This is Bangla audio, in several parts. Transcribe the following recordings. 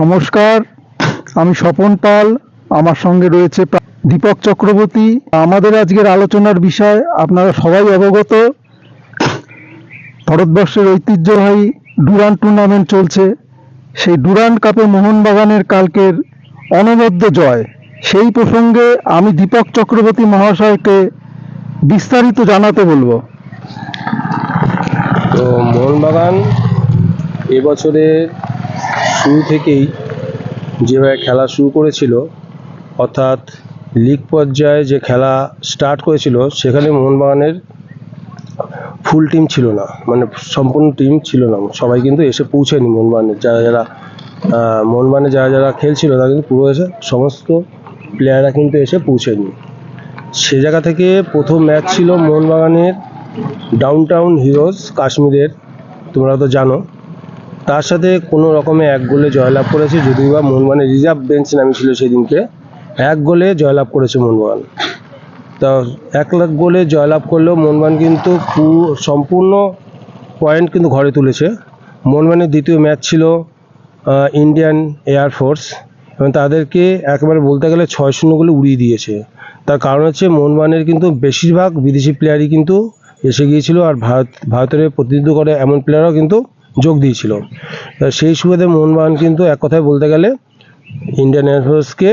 নমস্কার, আমি স্বপন পাল। আমার সঙ্গে রয়েছে দীপক চক্রবর্তী। আমাদের আজকের আলোচনার বিষয় আপনারা সবাই অবগত, ভারতবর্ষের ঐতিহ্যবাহী ডুরান্ড টুর্নামেন্ট চলছে। সেই ডুরান্ড কাপে মোহনবাগানের কালকের অনবদ্য জয়। সেই প্রসঙ্গে আমি দীপক চক্রবর্তী মহাশয়কে বিস্তারিত জানাতে বলবো। তো মোহনবাগান এবছরের শুরু থেকেই যেভাবে খেলা শুরু করেছিল, অর্থাৎ লিগ পর্যায়ে যে খেলা স্টার্ট করেছিল, সেখানে মোহনবাগানের ফুল টিম ছিল না, মানে সম্পূর্ণ টিম ছিল না। সবাই কিন্তু এসে পৌঁছায়নি। মোহনবাগানের মোহনবাগানে যারা খেলছিল তারা কিন্তু পুরো সমস্ত প্লেয়াররা কিন্তু এসে পৌঁছায়নি। সে জায়গা থেকে প্রথম ম্যাচ ছিল মোহনবাগানের ডাউনটাউন হিরোজ কাশ্মীরের, তোমরা তো জানো। তার সাথে কোনো রকমে 1 গোলে জয়লাভ করেছে, যদিও বা মোহনবাগানের রিজার্ভ বেঞ্চ নামিয়েছিল সেদিনকে। 1 গোলে জয়লাভ করেছে মোহনবাগান। তা 1 লাখ গোলে জয়লাভ করলেও মোহনবাগান কিন্তু সম্পূর্ণ পয়েন্ট কিন্তু ঘরে তুলেছে। মোহনবাগানের দ্বিতীয় ম্যাচ ছিল ইন্ডিয়ান এয়ারফোর্স, এবং তাদেরকে একেবারে বলতে গেলে 6-0 গোলে উড়িয়ে দিয়েছে। তার কারণ হচ্ছে মোহনবাগানের কিন্তু বেশিরভাগ বিদেশি প্লেয়ারই কিন্তু এসে গিয়েছিল, আর ভারতের প্রতিনিধিত্ব করে এমন প্লেয়াররাও কিন্তু যোগ দিয়েছিল। সেই সুবাদে মোহনবাগান কিন্তু এক কথায় বলতে গেলে ইন্ডিয়ান এয়ারফোর্সকে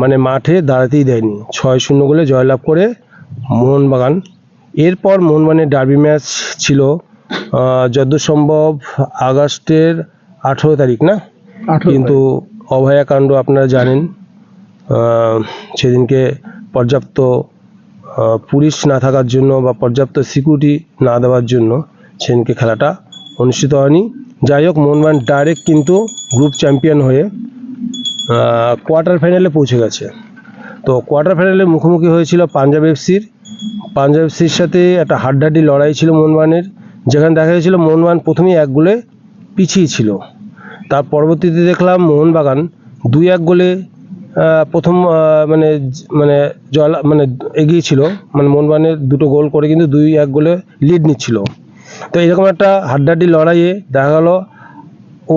মানে মাঠে দাঁড়াতেই দেয়নি। 6-0 গোলে জয়লাভ করে মোহনবাগান। এরপর মোহনবাগানের ডার্বি ম্যাচ ছিল যতদূর সম্ভব আগস্টের 18 তারিখ না, কিন্তু অভয়াকাণ্ড আপনারা জানেন। সেদিনকে পর্যাপ্ত পুলিশ না থাকার জন্য বা পর্যাপ্ত সিকিউরিটি না দেওয়ার জন্য সেদিনকে খেলাটা অনুষ্ঠিত হয়নি। যাই হোক, মোহনবাগান ডাইরেক্ট কিন্তু গ্রুপ চ্যাম্পিয়ন হয়ে কোয়ার্টার ফাইনালে পৌঁছে গেছে। তো কোয়ার্টার ফাইনালে মুখোমুখি হয়েছিল পাঞ্জাব এফসির সাথে একটা হাড্ডাহাড্ডি লড়াই ছিল মোহনবাগানের, যেখানে দেখা গেছিলো মোহনবাগান প্রথমেই 1 গোলে পিছিয়ে ছিল। তার পরবর্তীতে দেখলাম মোহনবাগান 2-1 গোলে প্রথম এগিয়ে ছিল। মানে মোহনবাগানের 2টো গোল করে কিন্তু 2-1 গোলে লিড নিচ্ছিল। তো এরকম একটা হাড্ডাহাড্ডি লড়াইয়ে দেখা গেল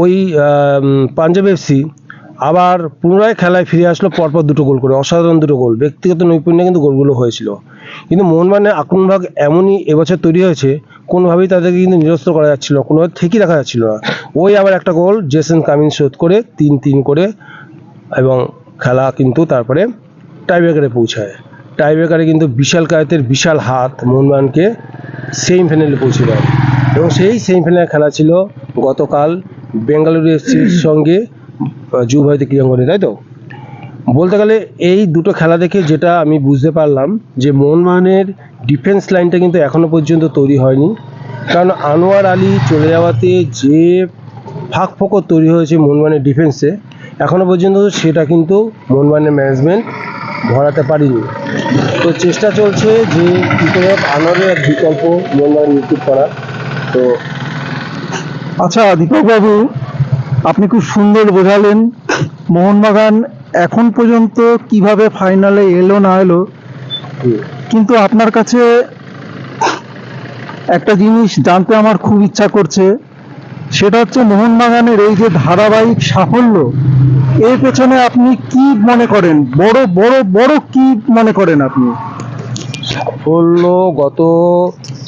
ওই পাঞ্জাব এফসি আবার পুনরায় খেলায় ফিরে আসলো, পরপর 2টো গোল করে। অসাধারণ 2টো গোল, ব্যক্তিগত নৈপুণ্যে কিন্তু গোলগুলো হয়েছিল। কিন্তু মোহনবাগানের আক্রমণভাগ এমনই এবছর তৈরি হয়েছে, কোনোভাবেই তাদেরকে কিন্তু নিরস্ত করা যাচ্ছিল না, কোনোভাবে ঠেকিয়ে রাখা যাচ্ছিল না। ওই আবার একটা গোল জেসন কামিন্স শোধ করে 3-3 করে, এবং খেলা কিন্তু তারপরে টাইব্রেকারে পৌঁছায়। টাইব্রেকারে কিন্তু বিশাল কায়েতের বিশাল হাত মোহনবাগানকে সেমিফাইনালে পৌঁছে দেয়, এবং সেই সেমিফাইনালের খেলা ছিল গতকাল বেঙ্গালুরু এফসির সঙ্গে যুব ভারতী ক্রীড়াঙ্গনে, তাই তো? বলতে গেলে এই দুটো খেলা দেখে যেটা আমি বুঝতে পারলাম যে মোহনবাগানের ডিফেন্স লাইনটা কিন্তু এখনও পর্যন্ত তৈরি হয়নি। কারণ আনোয়ার আলী চলে যাওয়াতে যে ফাঁক ফোকর তৈরি হয়েছে মোহনবাগানের ডিফেন্সে, এখনও পর্যন্ত সেটা কিন্তু মোহনবাগানের ম্যানেজমেন্ট ভরাতে পারেনি। তো চেষ্টা চলছে যে কী করে আনোয়ারের এক বিকল্প মোহনবাগান নিশ্চিত করা। তো আচ্ছা দীপকবাবু, আপনি খুব সুন্দর বোঝালেন মোহনবাগান এখন পর্যন্ত কিভাবে ফাইনালে এলো না এলো, কিন্তু আপনার কাছে একটা জিনিস জানতে আমার খুব ইচ্ছা করছে। সেটা হচ্ছে মোহনবাগানের এই যে ধারাবাহিক সাফল্য, এর পেছনে আপনি কি মনে করেন? বড় বড় বড় কি মনে করেন আপনি? সাফল্য গত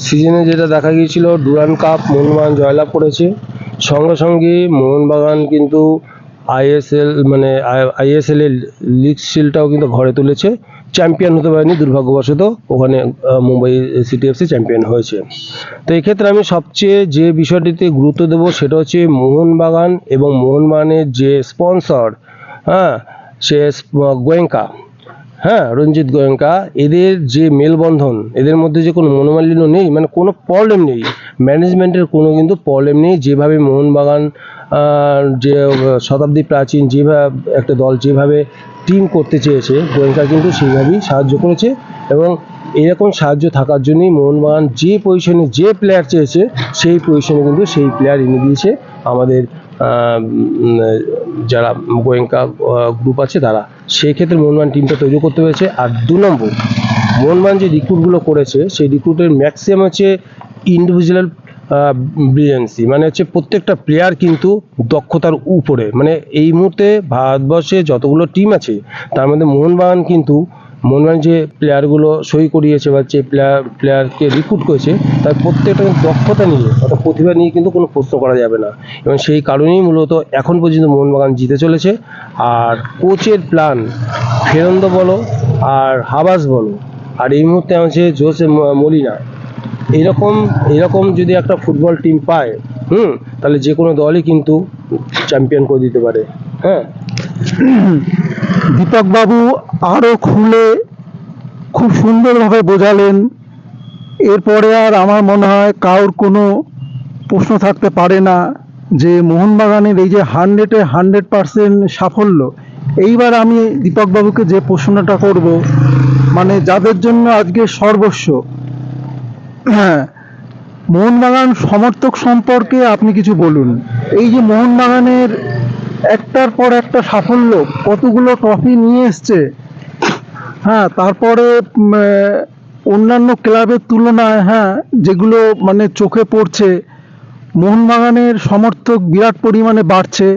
সিজনে যেটা দেখা গিয়েছিল, ডুরান্ড কাপ মোহনবাগান জয়লাভ করেছে। সঙ্গে সঙ্গে মোহনবাগান কিন্তু আইএসএল এর লিগ শিল্ডটাও কিন্তু ঘরে তুলেছে। চ্যাম্পিয়ন হতে পারেনি দুর্ভাগ্যবশত, ওখানে মুম্বাই সিটি এফসি চ্যাম্পিয়ন হয়েছে। তো এক্ষেত্রে আমি সবচেয়ে যে বিষয়টিতে গুরুত্ব দেবো সেটা হচ্ছে মোহনবাগান এবং মোহনবাগানের যে স্পন্সর, সে গোয়েঙ্কা, রঞ্জিত গোয়েঙ্কা, এদের যে মেলবন্ধন, এদের মধ্যে যে কোনো মনোমালিন্য নেই, মানে কোনো প্রবলেম নেই, ম্যানেজমেন্টের কোনো কিন্তু প্রবলেম নেই। যেভাবে মোহনবাগান যে শতাব্দী প্রাচীন যেভাবে একটা দল যেভাবে টিম করতে চেয়েছে, গোয়েঙ্কা কিন্তু সেইভাবেই সাহায্য করেছে, এবং এরকম সাহায্য থাকার জন্যই মোহনবাগান যে পজিশনে যে প্লেয়ার চেয়েছে সেই পজিশনে কিন্তু সেই প্লেয়ার এনে দিয়েছে আমাদের যারা গোয়েঙ্কা গ্রুপ আছে তারা। সেই ক্ষেত্রে মোহনবাগান টিমটা তৈরি করতে পেরেছে। আর 2 নম্বর, মোহনবাগান যে রিক্রুটগুলো করেছে সেই রিক্রুটের ম্যাক্সিমাম হচ্ছে ইন্ডিভিজুয়াল ব্রিলিয়েন্সি, মানে হচ্ছে প্রত্যেকটা প্লেয়ার কিন্তু দক্ষতার উপরে। মানে এই মুহূর্তে ভারতবর্ষে যতগুলো টিম আছে তার মধ্যে মোহনবাগান যে প্লেয়ারগুলো সই করিয়েছে বা যে প্লেয়ারকে রিক্রুট করেছে তার প্রত্যেকটা কিন্তু দক্ষতা নিয়ে অর্থাৎ প্রতিভা নিয়ে কিন্তু কোনো প্রশ্ন করা যাবে না, এবং সেই কারণেই মূলত এখন পর্যন্ত মোহনবাগান জিতে চলেছে। আর কোচের প্ল্যান, ফেরন্দ বলো আর হাবাস বলো, আর এই মুহূর্তে আছে জোসে মলিনা, এরকম যদি একটা ফুটবল টিম পায় তাহলে যে কোনো দলই কিন্তু চ্যাম্পিয়ন করে দিতে পারে। হ্যাঁ, দীপক বাবু আরো খুলে খুব সুন্দরভাবে বোঝালেন। এরপরে আর আমার মনে হয় কারোর কোনো প্রশ্ন থাকতে পারে না যে মোহনবাগানের এই যে 100% সাফল্য। এইবার আমি দীপক বাবুকে যে প্রশ্নটা করব, মানে যাদের জন্য আজকে সর্বস্ব, হ্যাঁ, মোহনবাগান সমর্থক সম্পর্কে আপনি কিছু বলুন। এই যে মোহনবাগানের একটার পর একটা সাফল্য, কতগুলো ট্রফি নিয়ে এসছে, হ্যাঁ, তারপরে অন্যান্য ক্লাবের তুলনায়, হ্যাঁ, যেগুলো মানে চোখে পড়ছে, মোহনবাগানের সমর্থক বিরাট পরিমাণে বাড়ছে।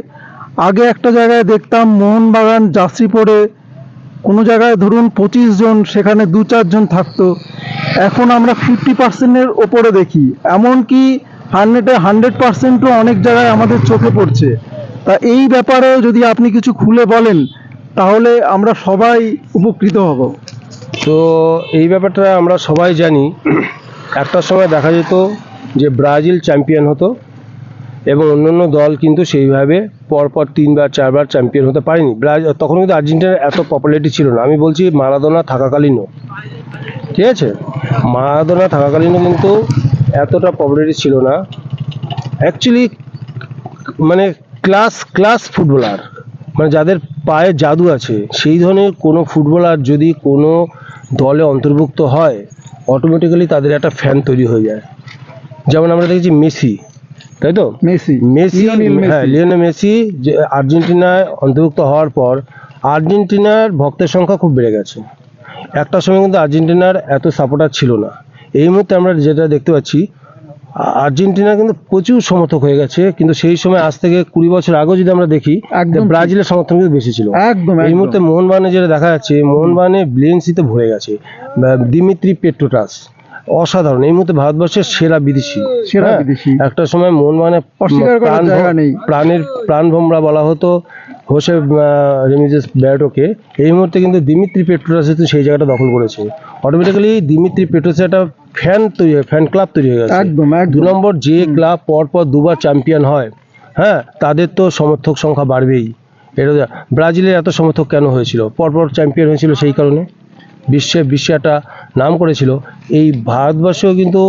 আগে একটা জায়গায় দেখতাম মোহনবাগান জার্সি পরে কোনো জায়গায় ধরুন 25 জন, সেখানে 2-4 জন থাকতো। এখন আমরা 50%-এর ওপরে দেখি, এমনকি 100%ও অনেক জায়গায় আমাদের চোখে পড়ছে। তা এই ব্যাপারেও যদি আপনি কিছু খুলে বলেন তাহলে আমরা সবাই উপকৃত হব। তো এই ব্যাপারটা আমরা সবাই জানি, একটা সময় দেখা যেত যে ব্রাজিল চ্যাম্পিয়ন হতো এবং অন্যান্য দল কিন্তু সেইভাবে পরপর 3বার 4বার চ্যাম্পিয়ন হতে পারেনি। তখন কিন্তু আর্জেন্টিনার এত পপুলারিটি ছিল না, আমি বলছি মারাদোনা থাকাকালীনও, ঠিক আছে, মারাদোনা থাকাকালীনও কিন্তু এতটা পপুলারিটি ছিল না। অ্যাকচুয়ালি মানে ক্লাস ফুটবলার, মানে যাদের পায়ে জাদু আছে, সেই ধরনের কোনো ফুটবলার যদি কোনো দলে অন্তর্ভুক্ত হয় অটোমেটিক্যালি তাদের একটা ফ্যান তৈরি হয়ে যায়। যেমন আমরা দেখেছি মেসি, তাই তো, মেসি হ্যাঁ, লিওনেল মেসি যে আর্জেন্টিনায় অন্তর্ভুক্ত হওয়ার পর আর্জেন্টিনার ভক্তের সংখ্যা খুব বেড়ে গেছে। একটা সময় কিন্তু আর্জেন্টিনার এত সাপোর্টার ছিল না। এই মুহূর্তে আমরা যেটা দেখতে পাচ্ছি, আর্জেন্টিনা কিন্তু প্রচুর সমর্থক হয়ে গেছে, কিন্তু সেই সময় আজ থেকে 20 বছর আগেও যদি আমরা দেখি ব্রাজিলের সমর্থন কিন্তু বেশি ছিল। এই মুহূর্তে মোহনবাগানে যেটা দেখা যাচ্ছে, মোহনবাগানে ব্রিলিয়েন্সিতে ভরে গেছে। দিমিত্রি পেট্রোটাস অসাধারণ, এই মুহূর্তে ভারতবর্ষের সেরা বিদেশি। একটা সময় মোহনবাগানে প্রাণভোমরা বলা হতো হোসে রেমিজেস ব্যাটোকে, এই মুহূর্তে কিন্তু দিমিত্রি পেট্রোটাস সেই জায়গাটা দখল করেছে। অটোমেটিক্যালি দিমিত্রি পেট্রোটাসের একটা ফ্যান ক্লাব তৈরি হয়ে গেছে। 2 নম্বর যে ক্লাব পরপর 2বার চ্যাম্পিয়ন হয়, হ্যাঁ, তাদের তো সমর্থক সংখ্যা বাড়বেই। এটা ব্রাজিলের এত সমর্থক কেন হয়েছিল? পরপর চ্যাম্পিয়ন হয়েছিল, সেই কারণে বিশ্বে একটা নাম করেছিল। এই ভারতবর্ষেও কিন্তু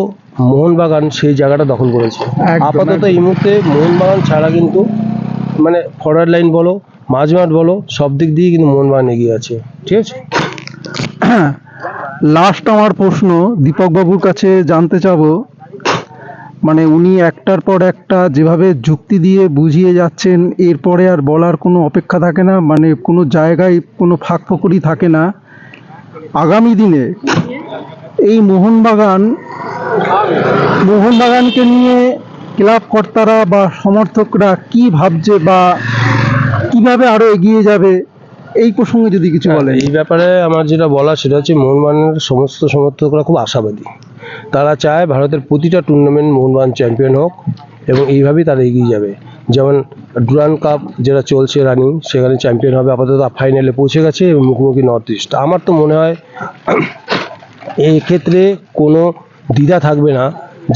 মোহনবাগান সেই জায়গাটা দখল করেছে। আপাতত এই মুহূর্তে মোহনবাগান ছাড়া কিন্তু মানে ফরওয়ার্ড লাইন বলো, মাঝমাঠ বলো, সব দিক দিয়ে কিন্তু মোহনবাগান এগিয়ে আছে, ঠিক আছে। লাস্ট আমার প্রশ্ন দীপক বাবুর কাছে জানতে চাবো, মানে উনি একটার পর একটা যেভাবে যুক্তি দিয়ে বুঝিয়ে যাচ্ছেন, এরপরে আর বলার কোনো অপেক্ষা থাকে না, মানে কোনো জায়গায় কোনো ফাঁকফোকরি থাকে না। আগামী দিনে এই মোহনবাগানকে নিয়ে ক্লাব কর্তারা বা সমর্থকরা কি ভাবছে বা কিভাবে আরো এগিয়ে যাবে, এই প্রসঙ্গে যদি কিছু বলেন। এই ব্যাপারে আমার যেটা বলা সেটা হচ্ছে, মোহনবাগানের সমস্ত সমর্থকরা খুব আশাবাদী। তারা চায় ভারতের প্রতিটা টুর্নামেন্ট মোহনবাগান চ্যাম্পিয়ন হোক এবং এইভাবেই তারা এগিয়ে যাবে। যেমন ডুরান্ড কাপ যেটা চলছে রানিং, সেখানে চ্যাম্পিয়ন হবে, আপাতত ফাইনালে পৌঁছে গেছে এবং মুখোমুখি নর্থ ইস্ট। আমার তো মনে হয় এই ক্ষেত্রে কোনো দ্বিধা থাকবে না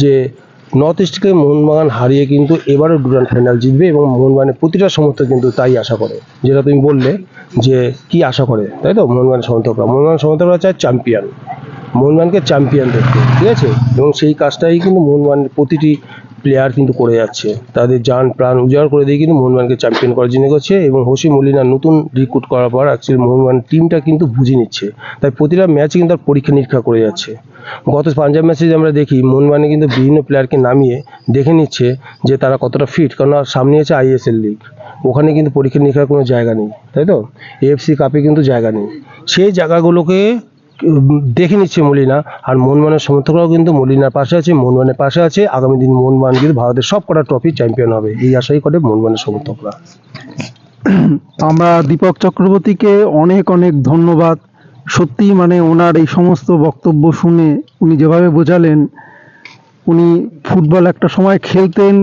যে নর্থ ইস্টকে মোহনবাগান হারিয়ে কিন্তু এবারও ডুরান্ড ফাইনাল জিতবে, এবং মোহনবাগানের প্রতিটা সমর্থক কিন্তু তাই আশা করে। যেটা তুমি বললে যে কি আশা করে, তাই তো, মোহনবাগান সমর্থকরা চায় মোহনবাগানকে চ্যাম্পিয়ন দেখতে, ঠিক আছে, এবং সেই কাজটাই কিন্তু মোহনবাগানের প্রতিটি প্লেয়ার কিন্তু করে যাচ্ছে। তাদের জান প্রাণ উজাড় করে দিয়ে কিন্তু মোহনবাগানকে চ্যাম্পিয়ন করার জন্য করছে, এবং হোসে মলিনা নতুন রিক্রুট করার পর অ্যাকচুয়ালি মোহনবাগান টিমটা কিন্তু বুঝে নিচ্ছে। তাই প্রতিটা ম্যাচে কিন্তু তার পরীক্ষা নিরীক্ষা করে যাচ্ছে। গত পাঞ্জাব ম্যাচে আমরা দেখি মোহনবাগানে কিন্তু বিভিন্ন প্লেয়ারকে নামিয়ে দেখে নিচ্ছে যে তারা কতটা ফিট, কারণ সামনে আছে ISL লিগ, ওখানে কিন্তু পরীক্ষা নিরীক্ষার কোনো জায়গা নেই, তাই তো। AFC কাপে কিন্তু জায়গা নেই। সেই জায়গাগুলোকে দেখে নিচ্ছে মলিনা, আর মোহনবাগানের সমর্থকরাও কিন্তু মলিনার পাশে আছে, মোহনবাগানের পাশে আছে। আগামী দিন মোহনবাগান কিন্তু ভারতের সব কটা ট্রফি চ্যাম্পিয়ন হবে, এই আশাই করে মোহনবাগানের সমর্থকরা। আমরা দীপক চক্রবর্তীকে অনেক অনেক ধন্যবাদ। সত্যি মানে ওনার এই সমস্ত বক্তব্য শুনে উনি যেভাবে বোঝালেন, উনি ফুটবল একটা সময় খেলতেন,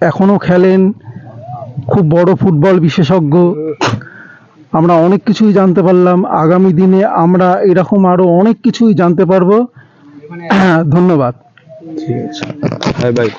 এখনও খেলেন, খুব বড় ফুটবল বিশেষজ্ঞ। আমরা অনেক কিছুই জানতে পারলাম। আগামী দিনে আমরা এরকম আরও অনেক কিছুই জানতে পারবো। ধন্যবাদ। ঠিক আছে, বাই বাই।